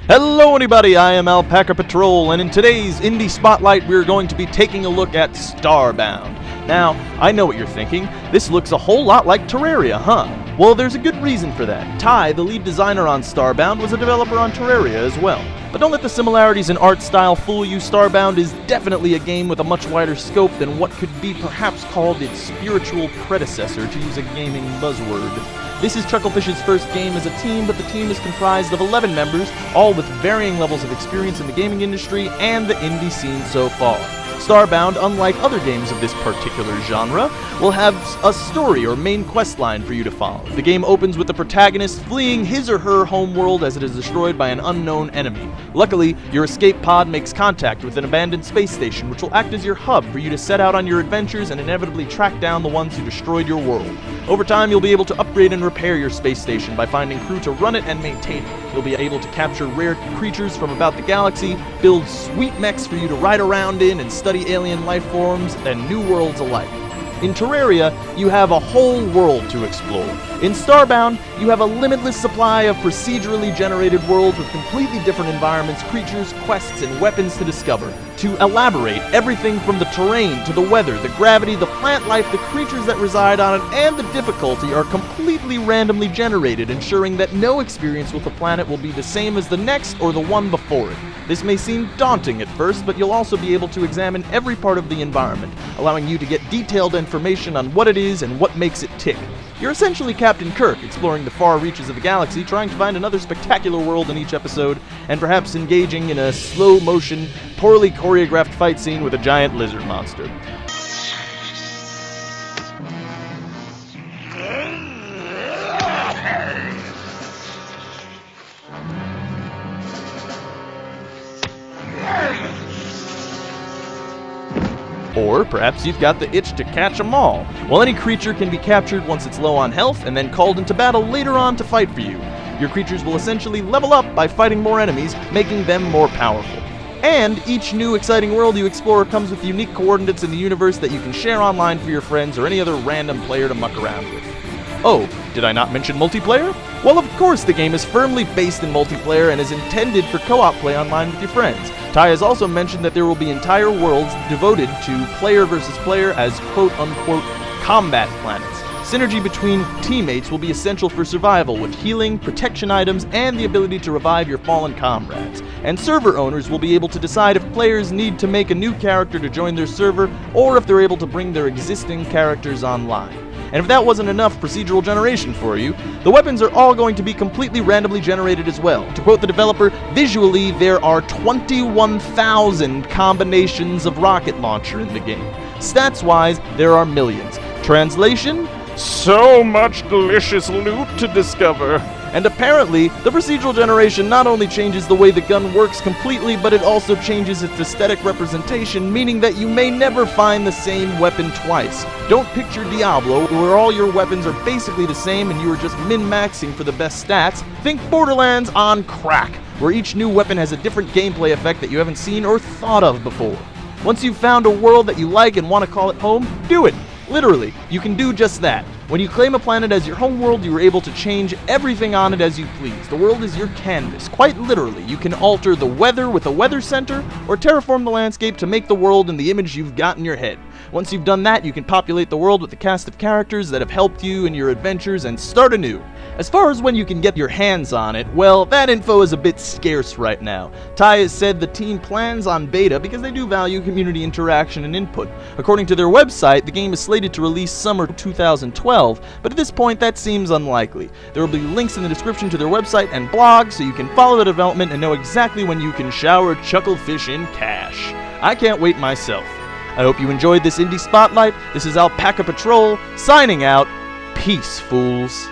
Hello anybody, I am Alpaca Patrol, and in today's Indie Spotlight we're going to be taking a look at Starbound. Now, I know what you're thinking, this looks a whole lot like Terraria, huh? Well, there's a good reason for that. Ty, the lead designer on Starbound, was a developer on Terraria as well. But don't let the similarities in art style fool you. Starbound is definitely a game with a much wider scope than what could be perhaps called its spiritual predecessor, to use a gaming buzzword. This is Chucklefish's first game as a team, but the team is comprised of 11 members, all with varying levels of experience in the gaming industry and the indie scene so far. Starbound, unlike other games of this particular genre, will have a story or main quest line for you to follow. The game opens with the protagonist fleeing his or her homeworld as it is destroyed by an unknown enemy. Luckily, your escape pod makes contact with an abandoned space station, which will act as your hub for you to set out on your adventures and inevitably track down the ones who destroyed your world. Over time, you'll be able to upgrade and repair your space station by finding crew to run it and maintain it. You'll be able to capture rare creatures from about the galaxy, build sweet mechs for you to ride around in, and study alien life forms and new worlds alike. In Terraria, you have a whole world to explore. In Starbound, you have a limitless supply of procedurally generated worlds with completely different environments, creatures, quests, and weapons to discover. To elaborate, everything from the terrain to the weather, the gravity, the plant life, the creatures that reside on it, and the difficulty are completely randomly generated, ensuring that no experience with the planet will be the same as the next or the one before it. This may seem daunting at first, but you'll also be able to examine every part of the environment, allowing you to get detailed information on what it is and what makes it tick. You're essentially Captain Kirk, exploring the far reaches of the galaxy, trying to find another spectacular world in each episode, and perhaps engaging in a slow-motion, poorly choreographed fight scene with a giant lizard monster. Or perhaps you've got the itch to catch 'em all. Well, any creature can be captured once it's low on health and then called into battle later on to fight for you. Your creatures will essentially level up by fighting more enemies, making them more powerful. And each new exciting world you explore comes with unique coordinates in the universe that you can share online for your friends or any other random player to muck around with. Oh, did I not mention multiplayer? Well, of course the game is firmly based in multiplayer and is intended for co-op play online with your friends. Ty has also mentioned that there will be entire worlds devoted to player versus player as quote-unquote combat planets. Synergy between teammates will be essential for survival, with healing, protection items, and the ability to revive your fallen comrades. And server owners will be able to decide if players need to make a new character to join their server, or if they're able to bring their existing characters online. And if that wasn't enough procedural generation for you, the weapons are all going to be completely randomly generated as well. To quote the developer, visually there are 21,000 combinations of rocket launcher in the game. Stats-wise, there are millions. Translation? So much delicious loot to discover. And apparently, the procedural generation not only changes the way the gun works completely, but it also changes its aesthetic representation, meaning that you may never find the same weapon twice. Don't picture Diablo, where all your weapons are basically the same and you are just min-maxing for the best stats. Think Borderlands on crack, where each new weapon has a different gameplay effect that you haven't seen or thought of before. Once you've found a world that you like and want to call it home, do it. Literally, you can do just that. When you claim a planet as your homeworld, you are able to change everything on it as you please. The world is your canvas. Quite literally, you can alter the weather with a weather center, or terraform the landscape to make the world in the image you've got in your head. Once you've done that, you can populate the world with the cast of characters that have helped you in your adventures and start anew. As far as when you can get your hands on it, well, that info is a bit scarce right now. Ty has said the team plans on beta because they do value community interaction and input. According to their website, the game is slated to release summer 2012, but at this point that seems unlikely. There will be links in the description to their website and blog so you can follow the development and know exactly when you can shower Chucklefish in cash. I can't wait myself. I hope you enjoyed this Indie Spotlight. This is Alpaca Patrol, signing out. Peace, fools.